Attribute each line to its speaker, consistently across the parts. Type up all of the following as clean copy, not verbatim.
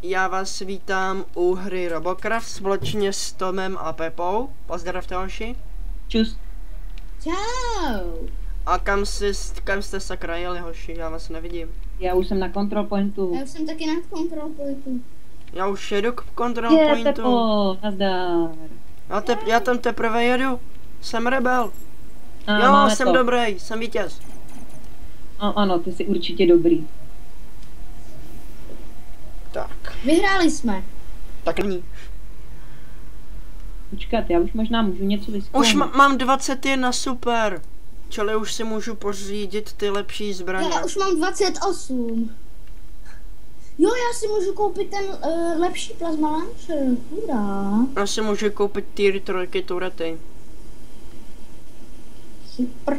Speaker 1: Já vás vítám u hry Robocraft společně s Tomem a Pepou. Pozdravte, hoši.
Speaker 2: Čus.
Speaker 3: Čau.
Speaker 1: A kam jste sakra jeli, hoši? Já vás nevidím.
Speaker 2: Já už jsem na control pointu.
Speaker 3: Já už jsem taky na control pointu.
Speaker 1: Já už jedu k control pointu.
Speaker 2: Tepo, nazdar.
Speaker 1: Já tam teprve jedu. Jsem rebel.
Speaker 2: A,
Speaker 1: Jo, jsem dobrý, jsem vítěz.
Speaker 2: Ano, ty jsi určitě dobrý.
Speaker 1: Tak.
Speaker 3: Vyhráli jsme.
Speaker 1: Tak není.
Speaker 2: Počkat, já už možná můžu něco vyzkoumat.
Speaker 1: Už mám 21, super. Čili už si můžu pořídit ty lepší zbraně.
Speaker 3: Já už mám 28. Jo, já si můžu koupit ten lepší plasma launcher. Hurá.
Speaker 1: Já si můžu koupit tier 3 turety.
Speaker 3: Super.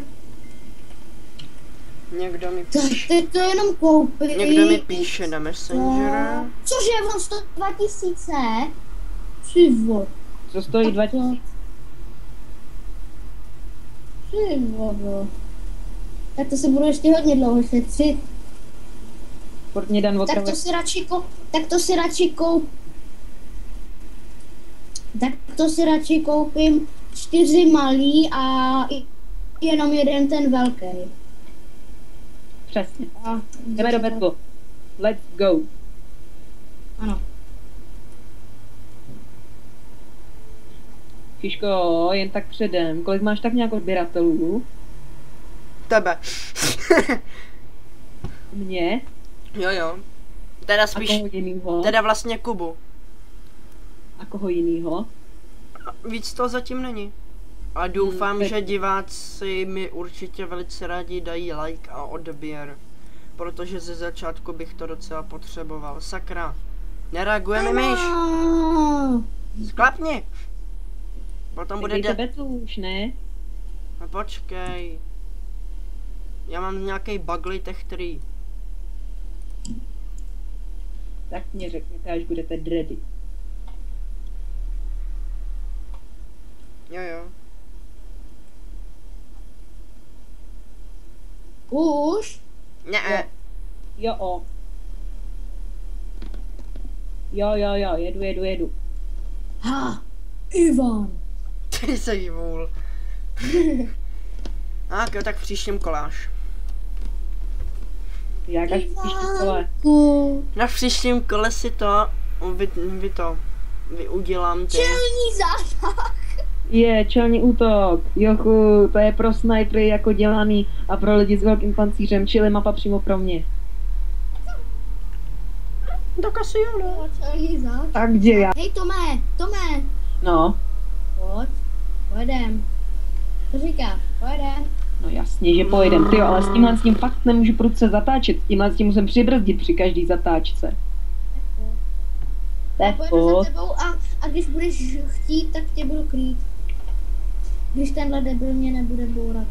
Speaker 1: Někdo mi
Speaker 3: Tak
Speaker 1: píše.
Speaker 3: teď to jenom koupit.
Speaker 1: Někdo mi píše na Messengera.
Speaker 3: Cože, on stojí 2000? Přivo.
Speaker 2: Co stojí 2000?
Speaker 3: Přivo. Tak to se budu ještě hodně dlouho šetřit.
Speaker 2: Furt mě dan
Speaker 3: Tak
Speaker 2: otravit.
Speaker 3: to si radši koupím 4 malý a jenom jeden ten velký.
Speaker 2: Přesně.
Speaker 3: A
Speaker 2: Jdeme do betlu. Let's go.
Speaker 3: ano.
Speaker 2: Kiško, jen tak předem. Kolik máš tak nějak odběratelů?
Speaker 1: Tebe.
Speaker 2: Mě?
Speaker 1: Jo. Teda
Speaker 2: A
Speaker 1: spíš,
Speaker 2: koho jinýho?
Speaker 1: teda vlastně Kubu.
Speaker 2: A koho jinýho?
Speaker 1: Víc to zatím není. A doufám,
Speaker 2: tak-
Speaker 1: že diváci mi určitě velice rádi dají like a odběr. Protože ze začátku bych to docela potřeboval. Sakra. Nereaguje mi myš. Sklapni. Potom bude
Speaker 2: Dejte betlu už, ne?
Speaker 1: No počkej. Já mám nějaký bugly tech 3.
Speaker 2: Tak mě řekněte, až budete ready.
Speaker 1: Jo.
Speaker 3: Už?
Speaker 1: Ne.
Speaker 2: Jo. Jo, jedu.
Speaker 3: Ha, Ivan.
Speaker 1: Ty jsi vůl. Tak v příštím koláž.
Speaker 2: Jak až příští kole.
Speaker 3: Ivanku.
Speaker 1: Na příštím kole si to udělám ty.
Speaker 3: Čelní zásah.
Speaker 2: Je, čelní útok. Jochu, to je pro snipery jako dělaný a pro lidi s velkým pancířem, čili mapa přímo pro mě.
Speaker 1: Tak asi jo, no.
Speaker 3: Jo, čelní zásah.
Speaker 2: Tak kde já?
Speaker 3: Hej, Tome.
Speaker 2: No,
Speaker 3: Pojedem. Co říká? Pojedem.
Speaker 2: no jasně, že pojedem. Tyjo, ale s tím fakt nemůžu prudce zatáčet. S tím musím přibrzdit při každý zatáčce.
Speaker 3: Já pojedu
Speaker 2: Tepo.
Speaker 3: za tebou a když budeš chtít, tak tě budu krýt. Když tenhle debil mě nebude bourat.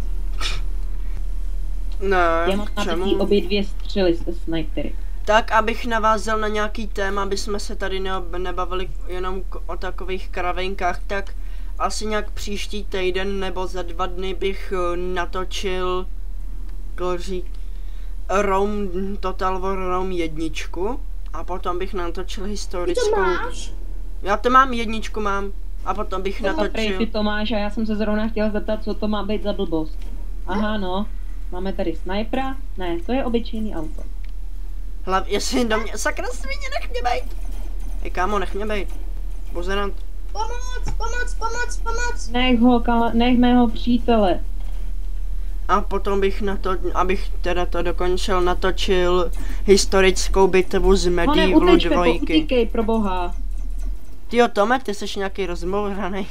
Speaker 2: Já
Speaker 1: Ne,
Speaker 2: mám
Speaker 1: k
Speaker 2: nabitý
Speaker 1: čemu?
Speaker 2: obě 2 střely se snipery.
Speaker 1: Tak, abych navázal na nějaký téma, aby jsme se tady nebavili jenom o takových kravinkách, tak asi nějak příští týden nebo za 2 dny bych natočil Total War Rome 1 a potom bych natočil
Speaker 3: Ty
Speaker 1: historickou.
Speaker 3: to máš?
Speaker 1: Já to mám, 1 mám a potom bych
Speaker 2: Prej
Speaker 1: natočil.
Speaker 2: ty to máš a já jsem se zrovna chtěla zeptat, co to má být za blbost. Aha, no. Máme tady snipera. Ne, to je obyčejný auto.
Speaker 1: Jestli do mě, sakra svině, nech mě bejt. Ej kámo, nech mě bejt. Buzerant.
Speaker 3: Pomoc!
Speaker 2: Nech mého přítele.
Speaker 1: A potom bych abych teda to dokončil, natočil historickou bitvu z Medievalu 2.
Speaker 2: Utíkej, pro boha.
Speaker 1: Tyjo, Tome, ty jsi nějaký rozmouranej.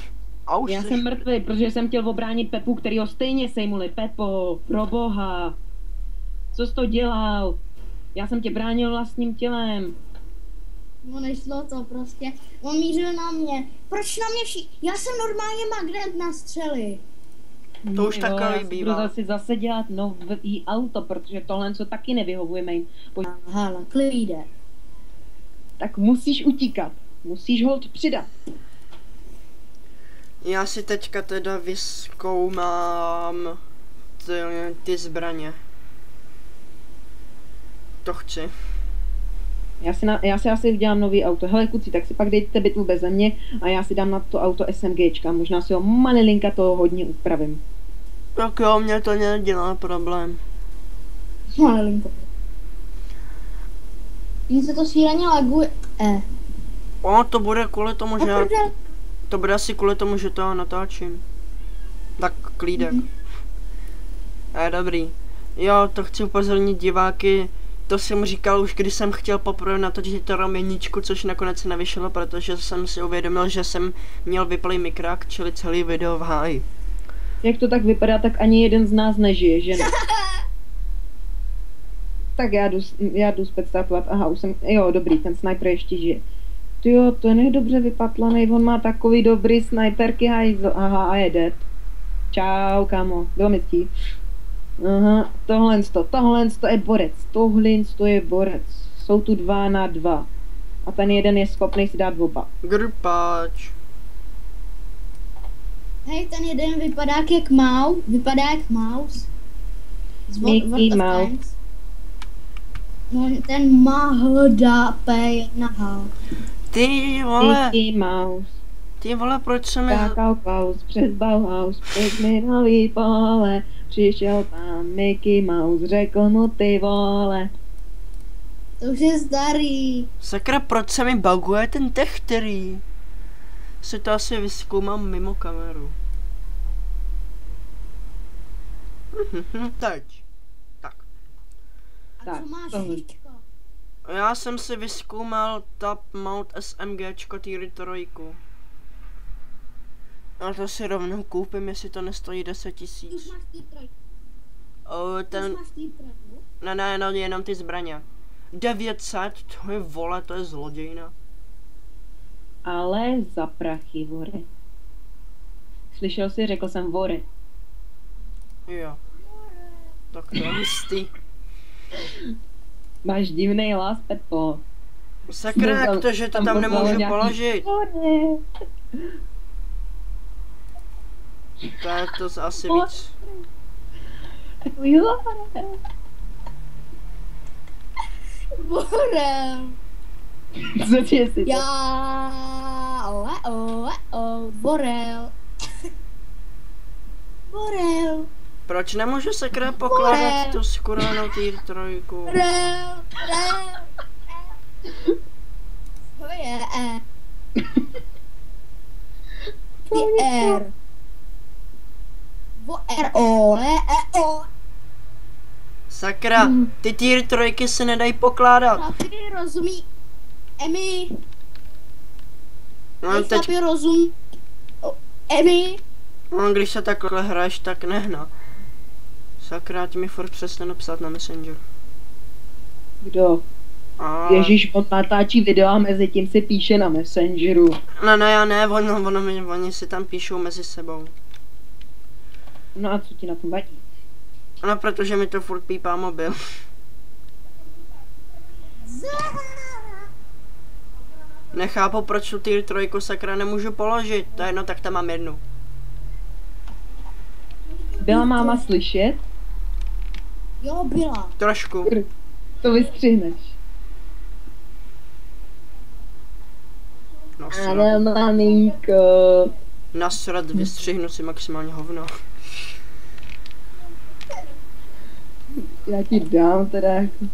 Speaker 1: A už
Speaker 2: Já
Speaker 1: jsi...
Speaker 2: jsem mrtvý, protože jsem chtěl obránit Pepu, kterýho stejně sejmuli. Pepo, pro boha. Co jsi to dělal? Já jsem tě bránil vlastním tělem.
Speaker 3: No nešlo to prostě. On mířil na mě. Proč na mě Já jsem normálně magnet na střely.
Speaker 1: To už
Speaker 2: Jo,
Speaker 1: takový
Speaker 2: já si
Speaker 1: bývá.
Speaker 2: budu zase dělat nový auto, protože tohle co taky nevyhovujeme jim.
Speaker 3: Hala, klíde.
Speaker 2: Tak musíš utíkat. Musíš hold přidat.
Speaker 1: Já si teďka teda vyzkoumám ty zbraně. To chci.
Speaker 2: Já si asi udělám nový auto. Hele kluci, tak si pak dejte bitvu beze mě a já si dám na to auto SMGčka. Možná si ho malilinka toho hodně upravím.
Speaker 1: Tak jo, mě to nedělá problém.
Speaker 3: Malinko. Mně se to šíleně laguje.
Speaker 1: To bude kvůli tomu, že to bude asi kvůli tomu, že to natáčím. Tak klídek. Dobrý. Jo, to chci upozornit diváky. To jsem říkal už, když jsem chtěl poprvé natočit to Roměničku, což nakonec se nevyšlo, protože jsem si uvědomil, že jsem měl vyplý mikrák, čili celý video v háji.
Speaker 2: Jak to tak vypadá, tak ani jeden z nás nežije, že ne? Tak já jdu specstartovat. Aha, už jsem, jo, dobrý, ten sniper ještě žije. Tyjo, ten je dobře vypatlaný, on má takový dobrý sniperky, hajzl. Aha, a je dead. Čau, kámo, bylo mi ctí. Aha, tohle je borec, tohle je borec. Jsou tu 2 na 2. A ten jeden je schopný si dát oba.
Speaker 1: Grupáč.
Speaker 3: Hej, ten jeden vypadá jak Mouse.
Speaker 2: Mickey Mouse.
Speaker 3: No, ten má HDP1H.
Speaker 1: Ty vole,
Speaker 2: Mickey Mouse.
Speaker 1: ty vole, proč se mi...
Speaker 2: Skákal Klaus přes Bauhaus, přes minulý pole. Přišel tam Mickey Mouse, řekl mu ty vole.
Speaker 3: To už je starý.
Speaker 1: Sakra, proč se mi buguje ten techterý? Si to asi vyzkoumám mimo kameru. Teď. Tak.
Speaker 3: A
Speaker 2: Tak,
Speaker 3: co máš,
Speaker 2: tohle.
Speaker 3: Šičko?
Speaker 1: Já jsem si vyzkoumal Top Mount SMGčko tier 3. A to si rovnou koupím, jestli to nestojí 10
Speaker 3: Ty už
Speaker 1: 000.
Speaker 3: máš ty trojky.
Speaker 1: Ten...
Speaker 3: Už máš ty trojky.
Speaker 1: Ne, no, jenom ty zbraně. 900, to je vole, to je zlodějina.
Speaker 2: Ale za prachy, vore. Slyšel jsi, řekl jsem vore.
Speaker 1: Jo. Tak to je hustý.
Speaker 2: Máš divnej hlas, Pepo.
Speaker 1: Sakra, jak to, že to tam nemůžu položit?
Speaker 2: Vore.
Speaker 1: To je to asi víc.
Speaker 2: Takový vore.
Speaker 3: Borel.
Speaker 2: Co ti je si to?
Speaker 3: Borel. Borel.
Speaker 1: Proč nemůžu sakra pokládat tu skurvenou tier 3?
Speaker 3: Borel. To je Ty R. O.
Speaker 1: Sakra, ty tier 3 se nedají pokládat.
Speaker 3: Chlapi rozumí. Emi.
Speaker 1: No, teď,
Speaker 3: Chlapi rozumí. Emi.
Speaker 1: no, když se takhle hraješ, tak nehna. Sakra, ti mi furt přestane psát na Messenger.
Speaker 2: Kdo?
Speaker 1: A...
Speaker 2: Ježíš, on natáčí video a mezi tím si píše na Messengeru.
Speaker 1: Ne, já ne, oni si tam píšou mezi sebou.
Speaker 2: No a co ti na tom vadí?
Speaker 1: No, protože mi to furt pípá mobil. Nechápu, proč tu tier 3 sakra nemůžu položit. To je jedno, tak tam mám jednu.
Speaker 2: Byla máma slyšet?
Speaker 3: Jo, byla.
Speaker 1: Trošku.
Speaker 2: To vystřihneš.
Speaker 1: Nasrat.
Speaker 2: maminko.
Speaker 1: Nasrat, vystřihnu si maximálně hovno.
Speaker 2: Já ti dám teda jako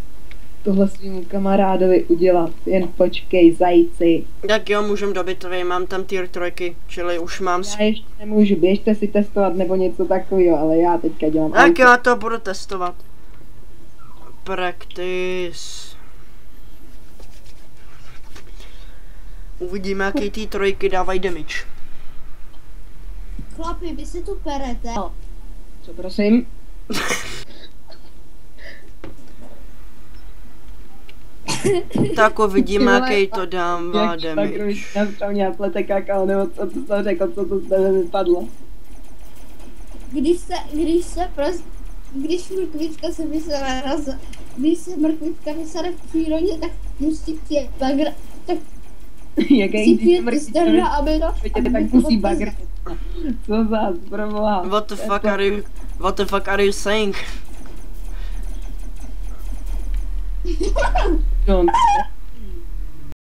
Speaker 2: tohle svým kamarádovi udělat. Jen počkej, zajíci.
Speaker 1: Tak jo, můžem do bitvy, mám tam tier 3, čili už mám...
Speaker 2: Já ještě nemůžu, běžte si testovat nebo něco takového, ale já teďka dělám
Speaker 1: Tak
Speaker 2: auto.
Speaker 1: já to budu testovat. Practice. Uvidíme, jaký ty 3 dávají damage.
Speaker 3: Chlapi, vy si tu perete.
Speaker 2: Co prosím?
Speaker 1: Tak uvidíme,
Speaker 2: Ty vole,
Speaker 1: jaký to dává damage.
Speaker 2: Já jsem měla plete kakao, nebo co to jsi řekl, co to z tebe vypadlo.
Speaker 3: Když mrkvička se vysere když se mrkvička vysere v přírodě, tak musí přijet bagr, tak
Speaker 2: Jaký
Speaker 3: musí přijet pisterna, aby
Speaker 2: tak musí bagr. Co zás, proboha.
Speaker 1: What the fuck are you saying?
Speaker 2: No,